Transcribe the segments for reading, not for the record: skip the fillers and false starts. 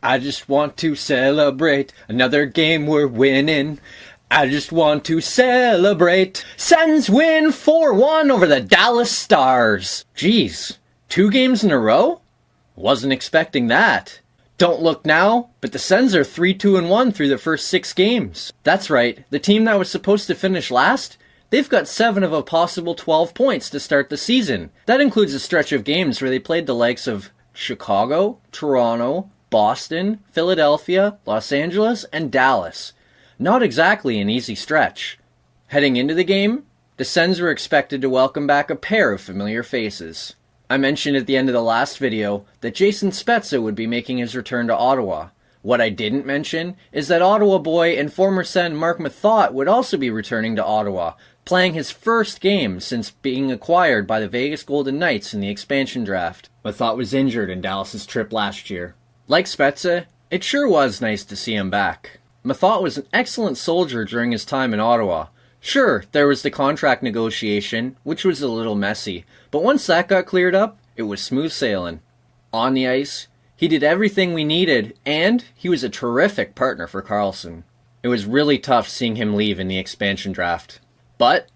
I just want to celebrate another game we're winning. I just want to celebrate. Sens win 4-1 over the Dallas Stars. Jeez, 2 games in a row? Wasn't expecting that. Don't look now, but the Sens are 3-2-1 through the first 6 games. That's right, the team that was supposed to finish last, they've got 7 of a possible 12 points to start the season. That includes a stretch of games where they played the likes of Chicago, Toronto, Boston, Philadelphia, Los Angeles, and Dallas. Not exactly an easy stretch. Heading into the game, the Sens were expected to welcome back a pair of familiar faces. I mentioned at the end of the last video that Jason Spezza would be making his return to Ottawa. What I didn't mention is that Ottawa boy and former Sen Marc Methot would also be returning to Ottawa, playing his first game since being acquired by the Vegas Golden Knights in the expansion draft. Methot was injured in Dallas' trip last year. Like Spezza, it sure was nice to see him back. Methot was an excellent soldier during his time in Ottawa. Sure, there was the contract negotiation, which was a little messy, but once that got cleared up, it was smooth sailing. On the ice, he did everything we needed, and he was a terrific partner for Karlsson. It was really tough seeing him leave in the expansion draft. But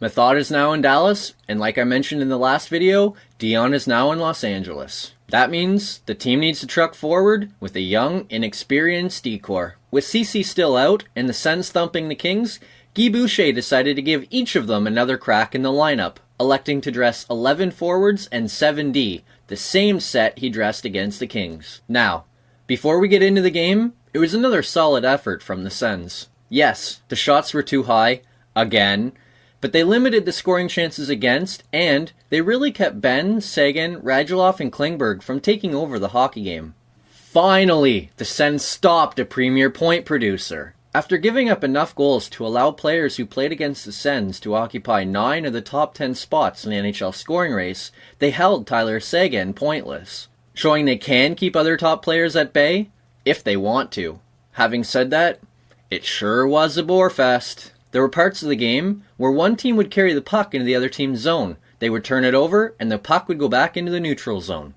Methot is now in Dallas, and like I mentioned in the last video, Dion is now in Los Angeles. That means the team needs to truck forward with a young, inexperienced decor. With CC still out and the Sens thumping the Kings, Guy Boucher decided to give each of them another crack in the lineup, electing to dress 11 forwards and 7D, the same set he dressed against the Kings. Now, before we get into the game, it was another solid effort from the Sens. Yes, the shots were too high, again, but they limited the scoring chances against, and they really kept Benn, Seguin, Radulov, and Klingberg from taking over the hockey game. Finally, the Sens stopped a premier point producer. After giving up enough goals to allow players who played against the Sens to occupy 9 of the top 10 spots in the NHL scoring race, they held Tyler Seguin pointless, showing they can keep other top players at bay, if they want to. Having said that, it sure was a bore fest. There were parts of the game where one team would carry the puck into the other team's zone. They would turn it over, and the puck would go back into the neutral zone.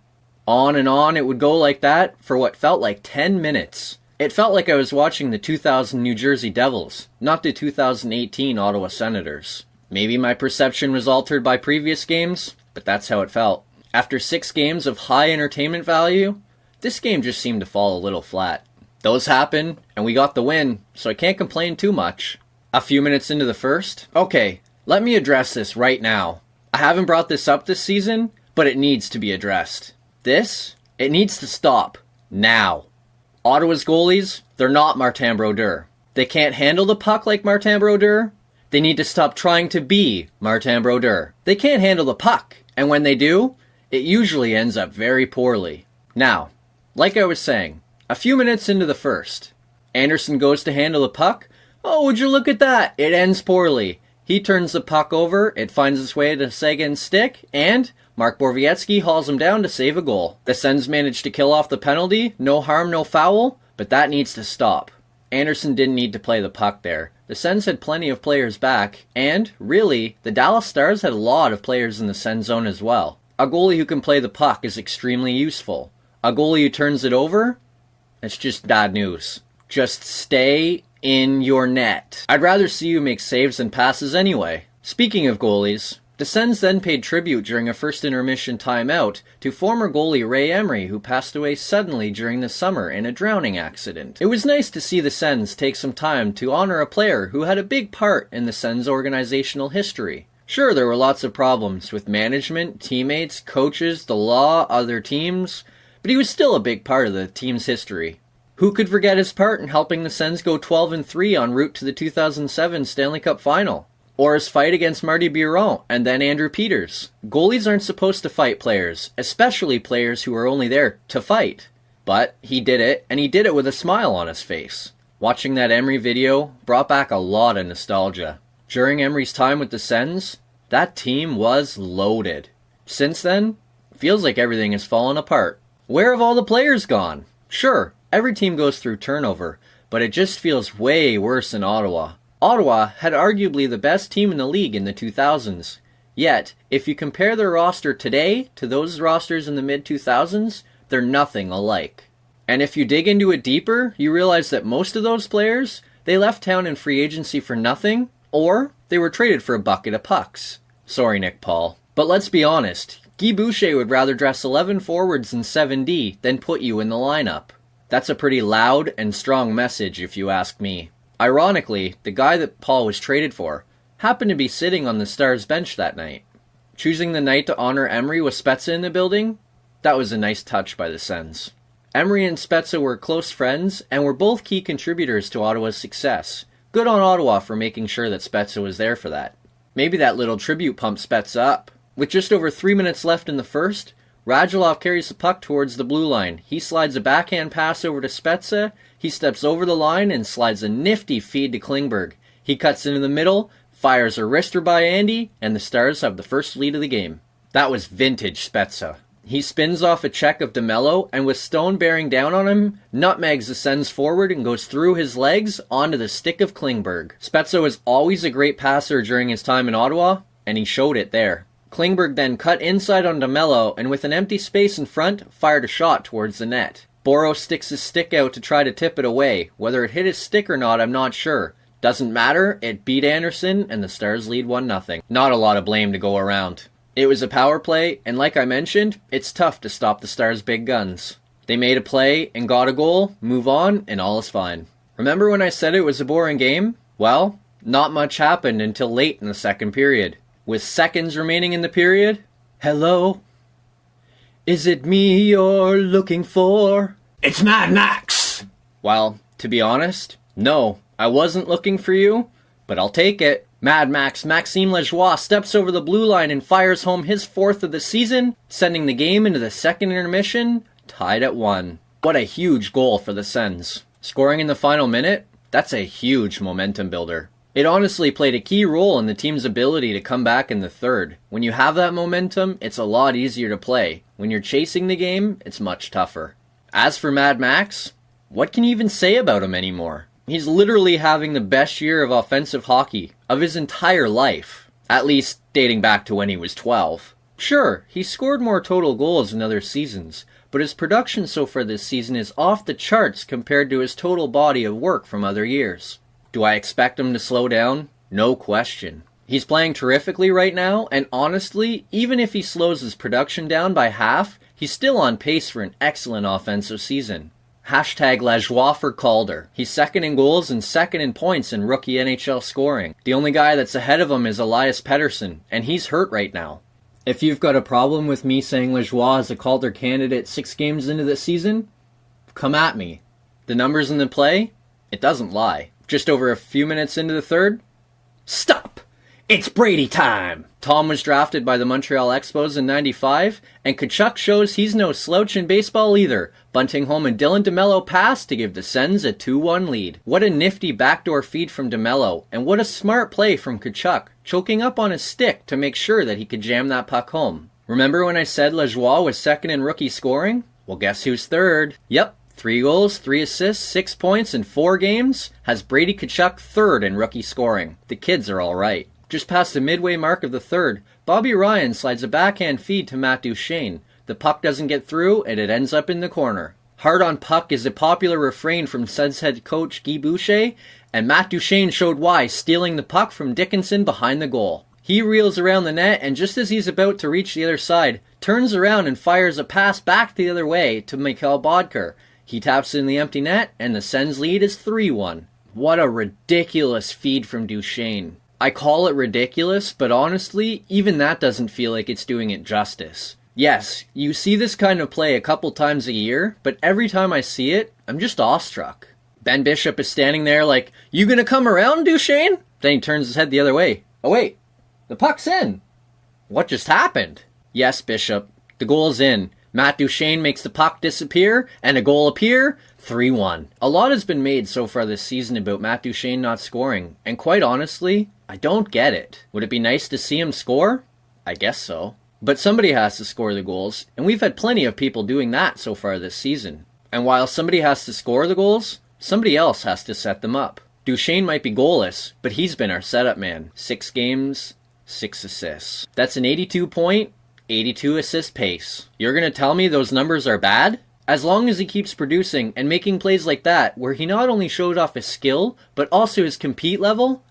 On and on it would go like that for what felt like 10 minutes. It felt like I was watching the 2000 New Jersey Devils, not the 2018 Ottawa Senators. Maybe my perception was altered by previous games, but that's how it felt. After 6 games of high entertainment value, this game just seemed to fall a little flat. Those happened, and we got the win, so I can't complain too much. A few minutes into the first? Okay, let me address this right now. I haven't brought this up this season, but it needs to be addressed. It needs to stop. Now. Ottawa's goalies, they're not Martin Brodeur. They can't handle the puck like Martin Brodeur. They need to stop trying to be Martin Brodeur. They can't handle the puck, and when they do, it usually ends up very poorly. Now, like I was saying, a few minutes into the first, Anderson goes to handle the puck. Oh, would you look at that? It ends poorly. He turns the puck over, it finds its way to Seguin's stick, and Mark Borowiecki hauls him down to save a goal. The Sens managed to kill off the penalty, no harm, no foul, but that needs to stop. Anderson didn't need to play the puck there. The Sens had plenty of players back, and, really, the Dallas Stars had a lot of players in the Sens zone as well. A goalie who can play the puck is extremely useful. A goalie who turns it over? It's just bad news. Just stay in your net. I'd rather see you make saves than passes anyway. Speaking of goalies, the Sens then paid tribute during a first intermission timeout to former goalie Ray Emery, who passed away suddenly during the summer in a drowning accident. It was nice to see the Sens take some time to honor a player who had a big part in the Sens' organizational history. Sure, there were lots of problems with management, teammates, coaches, the law, other teams, but he was still a big part of the team's history. Who could forget his part in helping the Sens go 12-3 en route to the 2007 Stanley Cup Final? Or his fight against Marty Biron and then Andrew Peters. Goalies aren't supposed to fight players, especially players who are only there to fight. But he did it, and he did it with a smile on his face. Watching that Emery video brought back a lot of nostalgia. During Emery's time with the Sens, that team was loaded. Since then, it feels like everything has fallen apart. Where have all the players gone? Sure, every team goes through turnover, but it just feels way worse in Ottawa. Ottawa had arguably the best team in the league in the 2000s. Yet, if you compare their roster today to those rosters in the mid-2000s, they're nothing alike. And if you dig into it deeper, you realize that most of those players, they left town in free agency for nothing, or they were traded for a bucket of pucks. Sorry, Nick Paul. But let's be honest, Guy Boucher would rather dress 11 forwards in 7D than put you in the lineup. That's a pretty loud and strong message if you ask me. Ironically, the guy that Paul was traded for happened to be sitting on the Stars bench that night. Choosing the night to honor Emery with Spezza in the building? That was a nice touch by the Sens. Emery and Spezza were close friends and were both key contributors to Ottawa's success. Good on Ottawa for making sure that Spezza was there for that. Maybe that little tribute pumped Spezza up. With just over 3 minutes left in the first, Radulov carries the puck towards the blue line. He slides a backhand pass over to Spezza. He steps over the line and slides a nifty feed to Klingberg. He cuts into the middle, fires a wrister by Andy, and the Stars have the first lead of the game. That was vintage Spezza. He spins off a check of DeMello, and with Stone bearing down on him, nutmegs the Sens forward and goes through his legs onto the stick of Klingberg. Spezza was always a great passer during his time in Ottawa, and he showed it there. Klingberg then cut inside on DeMello, and with an empty space in front, fired a shot towards the net. Boros sticks his stick out to try to tip it away. Whether it hit his stick or not, I'm not sure. Doesn't matter, it beat Anderson, and the Stars lead 1-0. Not a lot of blame to go around. It was a power play, and like I mentioned, it's tough to stop the Stars' big guns. They made a play and got a goal, move on, and all is fine. Remember when I said it was a boring game? Well, not much happened until late in the second period. With seconds remaining in the period, hello? Is it me you're looking for? It's Mad Max! Well, to be honest, no, I wasn't looking for you, but I'll take it. Mad Max Maxime Lajoie steps over the blue line and fires home his fourth of the season, sending the game into the second intermission, tied at 1. What a huge goal for the Sens. Scoring in the final minute? That's a huge momentum builder. It honestly played a key role in the team's ability to come back in the third. When you have that momentum, it's a lot easier to play. When you're chasing the game, it's much tougher. As for Mad Max, what can you even say about him anymore? He's literally having the best year of offensive hockey of his entire life. At least dating back to when he was 12. Sure, he scored more total goals in other seasons, but his production so far this season is off the charts compared to his total body of work from other years. Do I expect him to slow down? No question. He's playing terrifically right now, and honestly, even if he slows his production down by half, he's still on pace for an excellent offensive season. Hashtag Lajoie for Calder. He's second in goals and second in points in rookie NHL scoring. The only guy that's ahead of him is Elias Pettersson, and he's hurt right now. If you've got a problem with me saying Lajoie is a Calder candidate 6 games into the season, come at me. The numbers in the play? It doesn't lie. Just over a few minutes into the third, stop! It's Brady time! Tom was drafted by the Montreal Expos in '95, and Tkachuk shows he's no slouch in baseball either, bunting home a Dylan DeMello pass to give the Sens a 2-1 lead. What a nifty backdoor feed from DeMello, and what a smart play from Tkachuk, choking up on his stick to make sure that he could jam that puck home. Remember when I said Lajoie was second in rookie scoring? Well, guess who's third? Yep. 3 goals, 3 assists, 6 points in 4 games, has Brady Tkachuk third in rookie scoring. The kids are alright. Just past the midway mark of the third, Bobby Ryan slides a backhand feed to Matt Duchene. The puck doesn't get through, and it ends up in the corner. Hard on puck is a popular refrain from Sens head coach Guy Boucher, and Matt Duchene showed why, stealing the puck from Dickinson behind the goal. He reels around the net, and just as he's about to reach the other side, turns around and fires a pass back the other way to Mikhail Bodker. He taps in the empty net, and the Sens lead is 3-1. What a ridiculous feed from Duchene. I call it ridiculous, but honestly, even that doesn't feel like it's doing it justice. Yes, you see this kind of play a couple times a year, but every time I see it, I'm just awestruck. Ben Bishop is standing there like, "You gonna come around, Duchene?" Then he turns his head the other way. "Oh wait, the puck's in. What just happened?" Yes, Bishop, the goal's in. Matt Duchene makes the puck disappear, and a goal appear, 3-1. A lot has been made so far this season about Matt Duchene not scoring, and quite honestly, I don't get it. Would it be nice to see him score? I guess so. But somebody has to score the goals, and we've had plenty of people doing that so far this season. And while somebody has to score the goals, somebody else has to set them up. Duchene might be goalless, but he's been our setup man. 6 games, 6 assists. That's an 82 point, 82 assist pace. You're going to tell me those numbers are bad? As long as he keeps producing and making plays like that, where he not only showed off his skill, but also his compete level,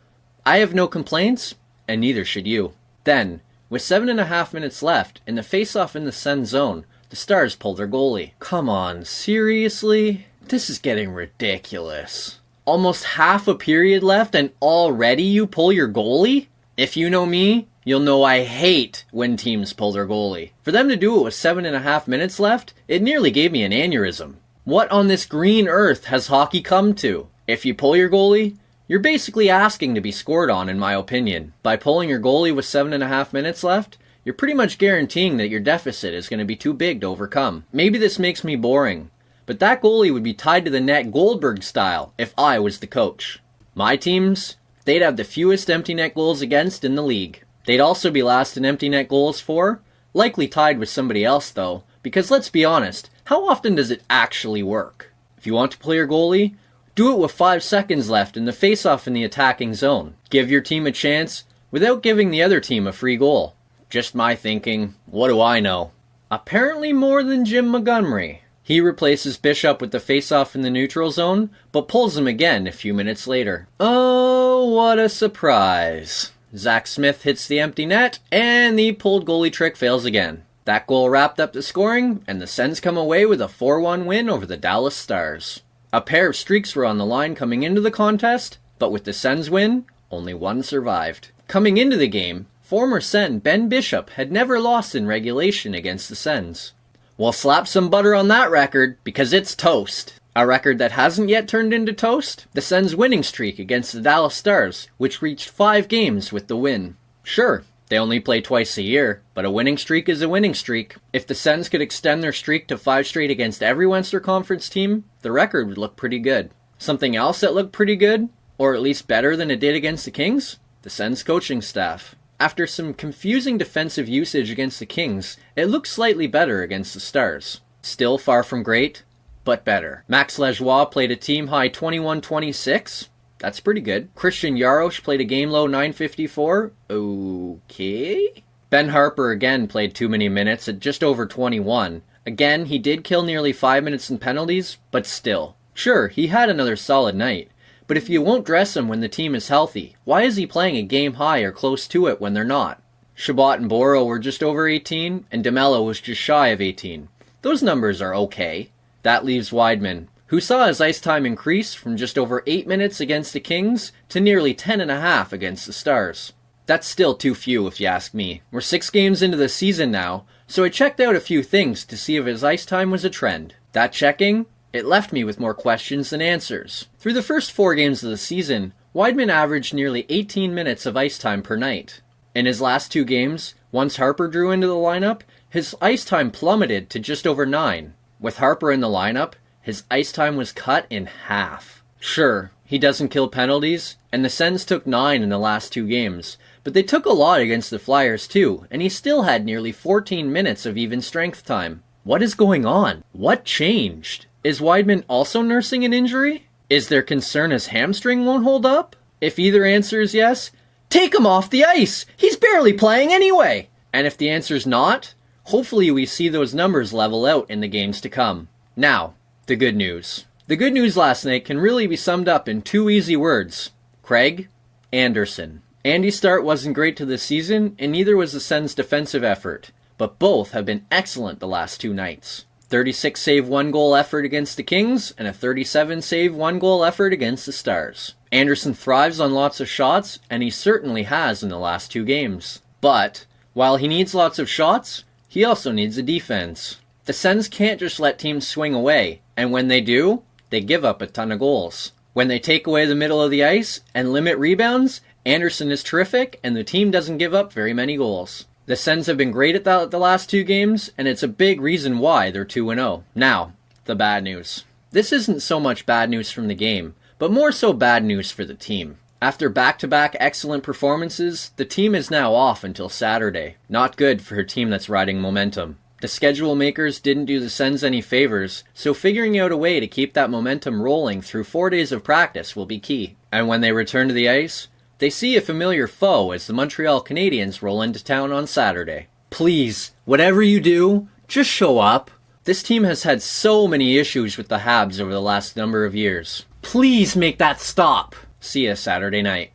I have no complaints, and neither should you. Then, with 7.5 minutes left, in the face-off in the Sens zone, the Stars pull their goalie. Come on, seriously? This is getting ridiculous. Almost half a period left and already you pull your goalie? If you know me, you'll know I hate when teams pull their goalie. For them to do it with 7.5 minutes left, it nearly gave me an aneurysm. What on this green earth has hockey come to? If you pull your goalie, you're basically asking to be scored on, in my opinion. By pulling your goalie with 7.5 minutes left, you're pretty much guaranteeing that your deficit is going to be too big to overcome. Maybe this makes me boring, but that goalie would be tied to the net Goldberg style if I was the coach. My teams, they'd have the fewest empty net goals against in the league. They'd also be last in empty net goals for, likely tied with somebody else though, because let's be honest, how often does it actually work? If you want to play your goalie, do it with 5 seconds left in the face-off in the attacking zone. Give your team a chance without giving the other team a free goal. Just my thinking, what do I know? Apparently more than Jim Montgomery. He replaces Bishop with the face-off in the neutral zone, but pulls him again a few minutes later. Oh, what a surprise. Zach Smith hits the empty net, and the pulled goalie trick fails again. That goal wrapped up the scoring, and the Sens come away with a 4-1 win over the Dallas Stars. A pair of streaks were on the line coming into the contest, but with the Sens win, only one survived. Coming into the game, former Sen Ben Bishop had never lost in regulation against the Sens. Well, slap some butter on that record, because it's toast. A record that hasn't yet turned into toast? The Sens' winning streak against the Dallas Stars, which reached 5 games with the win. Sure, they only play twice a year, but a winning streak is a winning streak. If the Sens could extend their streak to 5 straight against every Western Conference team, the record would look pretty good. Something else that looked pretty good, or at least better than it did against the Kings? The Sens' coaching staff. After some confusing defensive usage against the Kings, it looked slightly better against the Stars. Still far from great, but better. Max Lajoie played a team-high 21-26. That's pretty good. Christian Jaros played a game-low 954. Okay. Ben Harper again played too many minutes at just over 21. Again, he did kill nearly 5 minutes in penalties, but still. Sure, he had another solid night. But if you won't dress him when the team is healthy, why is he playing a game high or close to it when they're not? Chabot and Boro were just over 18, and DeMello was just shy of 18. Those numbers are okay. That leaves Wideman, who saw his ice time increase from just over 8 minutes against the Kings to nearly 10.5 against the Stars. That's still too few if you ask me. We're 6 games into the season now, so I checked out a few things to see if his ice time was a trend. That checking, it left me with more questions than answers. Through the first 4 games of the season, Wideman averaged nearly 18 minutes of ice time per night. In his last 2 games, once Harper drew into the lineup, his ice time plummeted to just over 9. With Harper in the lineup, his ice time was cut in half. Sure, he doesn't kill penalties, and the Sens took 9 in the last 2 games, but they took a lot against the Flyers too, and he still had nearly 14 minutes of even strength time. What is going on? What changed? Is Wideman also nursing an injury? Is there concern his hamstring won't hold up? If either answer is yes, take him off the ice! He's barely playing anyway! And if the answer's not, hopefully we see those numbers level out in the games to come. Now, the good news. The good news last night can really be summed up in 2 easy words. Craig Anderson. Andy's start wasn't great to this season, and neither was the Sens' defensive effort, but both have been excellent the last 2 nights. 36 save 1 goal effort against the Kings, and a 37 save 1 goal effort against the Stars. Anderson thrives on lots of shots, and he certainly has in the last 2 games. But, while he needs lots of shots, he also needs a defense. The Sens can't just let teams swing away, and when they do, they give up a ton of goals. When they take away the middle of the ice and limit rebounds, Anderson is terrific, and the team doesn't give up very many goals. The Sens have been great at the last 2 games, and it's a big reason why they're 2-0. Now, the bad news. This isn't so much bad news from the game, but more so bad news for the team. After back-to-back excellent performances, the team is now off until Saturday. Not good for a team that's riding momentum. The schedule makers didn't do the Sens any favors, so figuring out a way to keep that momentum rolling through 4 days of practice will be key. And when they return to the ice, they see a familiar foe as the Montreal Canadiens roll into town on Saturday. Please, whatever you do, just show up. This team has had so many issues with the Habs over the last number of years. Please make that stop. See ya Saturday night.